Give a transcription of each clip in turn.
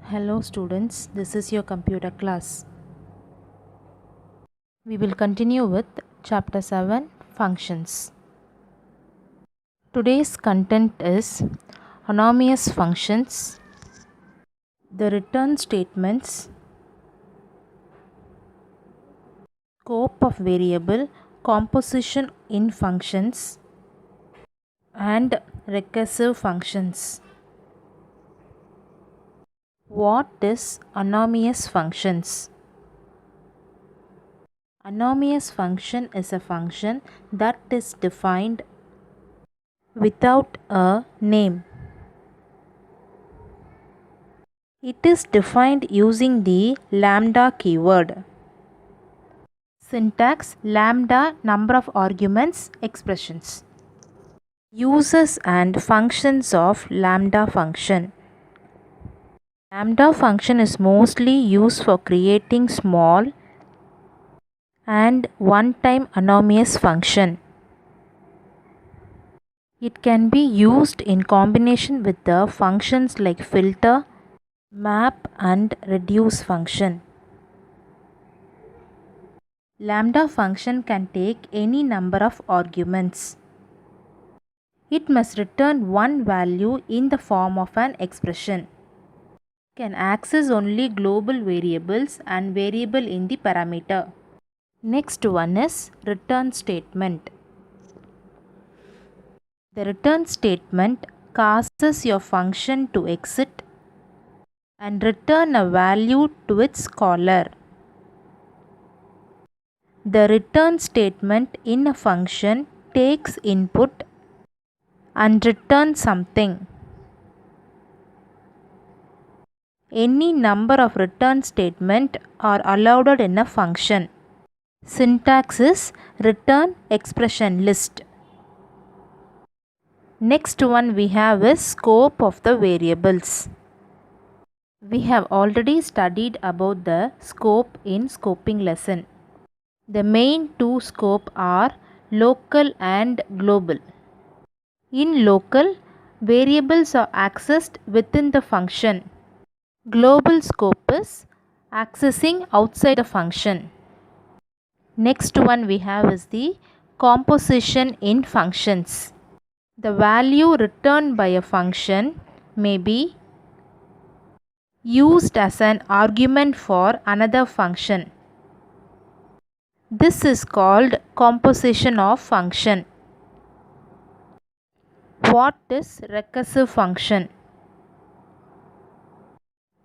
Hello students, this is your computer class. We will continue with chapter 7 functions. Today's content is anonymous functions, the return statements, scope of variable, composition in functions, and recursive functions. What is anonymous functions? Anonymous function is a function that is defined without a name. It is defined using the lambda keyword. Syntax: lambda, number of arguments, expressions. Uses and functions of lambda function. Lambda function is mostly used for creating small and one-time anonymous function. It can be used in combination with the functions like filter, map, and reduce function. Lambda function can take any number of arguments. It must return one value in the form of an expression. Can access only global variables and variable in the parameter. Next one is return statement. The return statement causes your function to exit and return a value to its caller. The return statement in a function takes input and returns something. Any number of return statements are allowed in a function. Syntax is return expression list. Next one we have is scope of the variables. We have already studied about the scope in scoping lesson. The main two scope are local and global. In local, variables are accessed within the function. Global scope is accessing outside the function. Next one we have is the composition in functions. The value returned by a function may be used as an argument for another function. This is called composition of function. What is recursive function?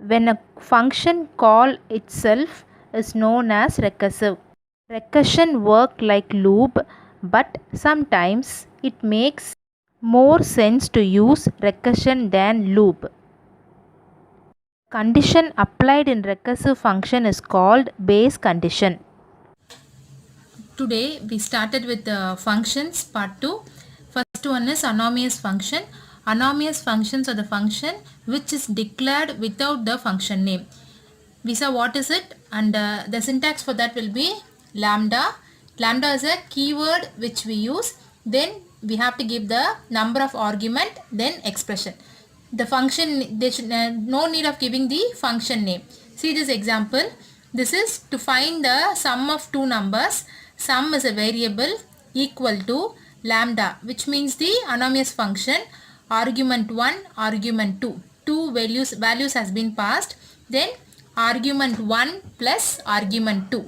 When a function call itself is known as recursive. Recursion work like loop, but sometimes it makes more sense to use recursion than loop. Condition applied in recursive function is called base condition. Today we started with the functions part 2. First one is anonymous function. Anonymous functions are the function which is declared without the function name. We saw what is it, and the syntax for that will be lambda. Lambda is a keyword which we use. Then we have to give the number of argument, then expression. The function, there should no need of giving the function name. See this example. This is to find the sum of two numbers. Sum is a variable equal to lambda, which means the anonymous function argument 1, argument 2. Two values has been passed. Then argument 1 plus argument 2.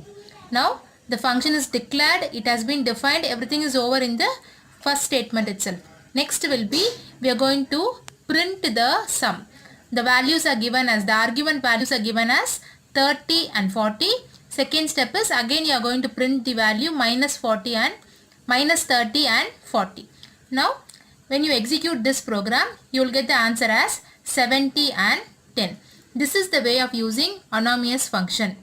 Now the function is declared, it has been defined, everything is over in the first statement itself. Next will be, we are going to print the sum. The values are given as, the argument values are given as 30 and 40. Second step is, again you are going to print the value minus 40 and minus 30 and 40. Now when you execute this program, you will get the answer as 70 and 10. This is the way of using anonymous function.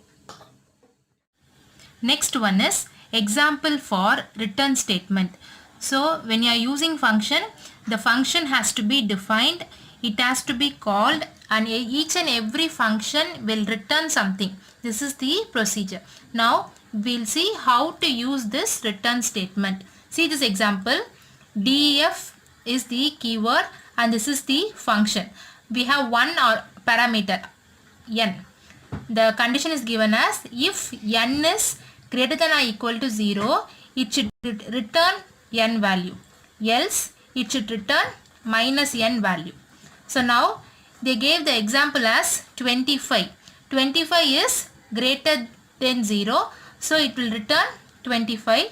Next one is example for return statement. So when you are using function, the function has to be defined, it has to be called, and each and every function will return something. This is the procedure. Now we'll see how to use this return statement. See this example. def is the keyword and this is the function. We have one parameter. n. The condition is given as if n is greater than or equal to 0, it should return n value. Else, it should return minus n value. So now, they gave the example as 25. 25 is greater than 0, so it will return 25.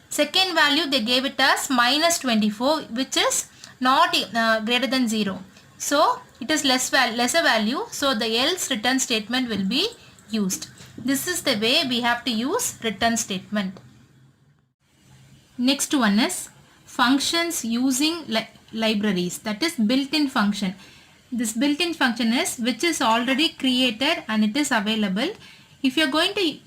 Second value they gave it as minus 24, which is not greater than 0. So it is lesser value, so the else return statement will be used. This is the way we have to use return statement. Next one is functions using libraries, that is built-in function. This built-in function is which is already created and it is available. If you are going to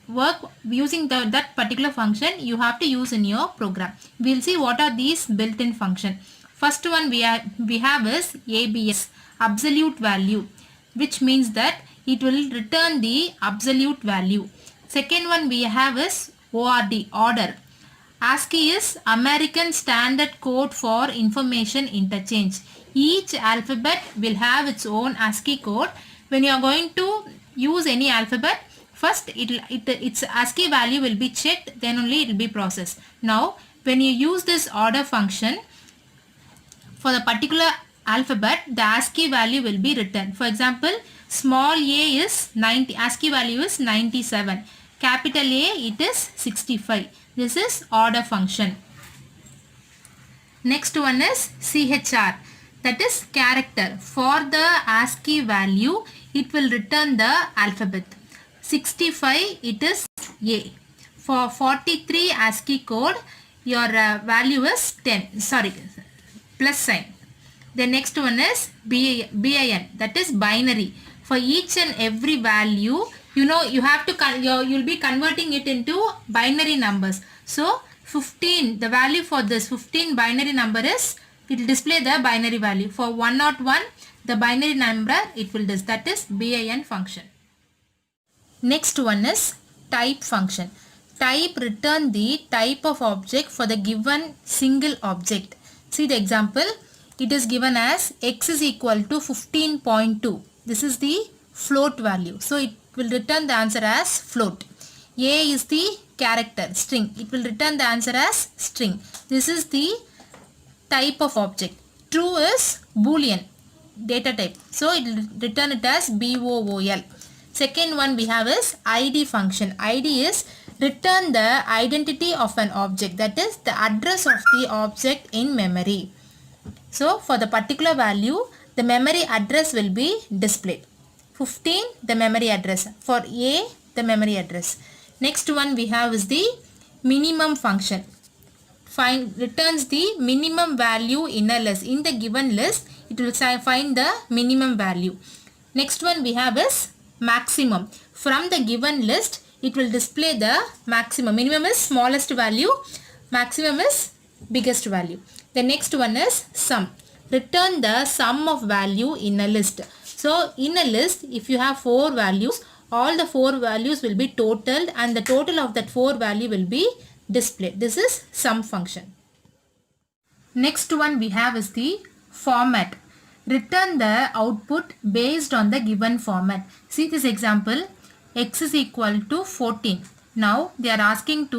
work using that particular function, you have to use in your program. We will see what are these built-in function. First one we have is ABS, absolute value, which means that it will return the absolute value. Second one we have is ORD, order. ASCII is American Standard Code for Information Interchange. Each alphabet will have its own ASCII code. When you are going to use any alphabet, first its ASCII value will be checked, then only it will be processed. Now when you use this order function, for the particular alphabet, the ASCII value will be written. For example, small a is 90, ASCII value is 97. Capital A, it is 65. This is order function. Next one is CHR, that is character. For the ASCII value, it will return the alphabet. 65, it is A. For 43 ASCII code, your value is 10. Sorry, plus sign. The next one is BIN, that is binary. For each and every value, you have to you'll be converting it into binary numbers. So 15, the value for this 15 binary number is, it will display the binary value. For 101, the binary number it will display, that is BIN function. Next one is type function. Type return the type of object for the given single object. See the example. It is given as x is equal to 15.2. This is the float value. So it will return the answer as float. A is the character, string. It will return the answer as string. This is the type of object. True is Boolean data type. So it will return it as BOOL. Second one we have is ID function. ID is return the identity of an object, that is the address of the object in memory. So for the particular value, the memory address will be displayed. 15, the memory address. For A, the memory address. Next one we have is the minimum function. Returns the minimum value in a list. In the given list, it will find the minimum value. Next one we have is maximum. From the given list, it will display the maximum. Minimum is smallest value, maximum is biggest value. The next one is sum. Return the sum of value in a list. So in a list, if you have 4 values, all the 4 values will be totaled and the total of that 4 value will be displayed. This is sum function. Next one we have is the format. Return the output based on the given format. See this example, x is equal to 14. Now they are asking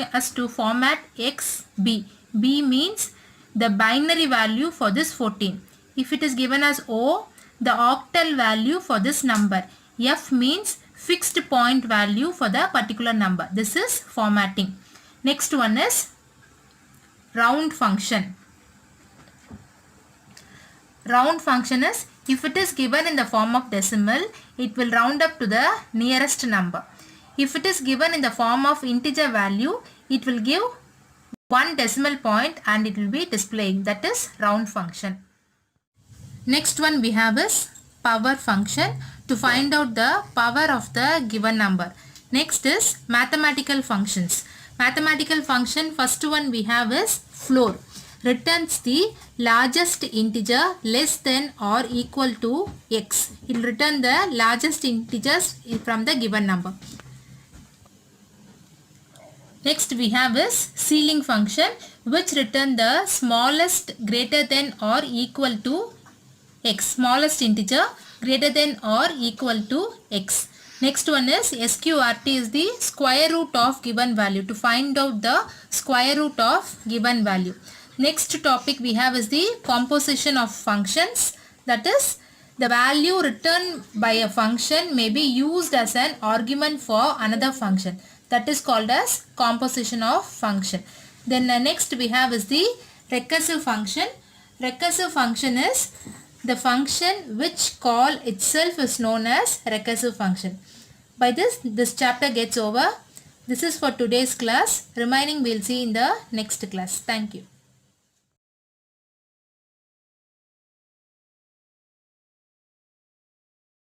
us to format x b. B means the binary value for this 14. If it is given as O, the octal value for this number. F means fixed point value for the particular number. This is formatting. Next one is round function. Round function is, if it is given in the form of decimal, it will round up to the nearest number. If it is given in the form of integer value, it will give 1 decimal point and it will be displaying, that is round function. Next one we have is power function, to find out the power of the given number. Next is mathematical functions. Mathematical function, first one we have is floor. Returns the largest integer less than or equal to x. It will return the largest integers from the given number. Next we have is ceiling function, which return the smallest greater than or equal to x, smallest integer greater than or equal to x. Next one is SQRT is the square root of given value, to find out the square root of given value. Next topic we have is the composition of functions, that is the value returned by a function may be used as an argument for another function, that is called as composition of function. Then next we have is the recursive function. Recursive function is the function which call itself is known as recursive function. By this chapter gets over. This is for today's class. Remaining we'll see in the next class. Thank you.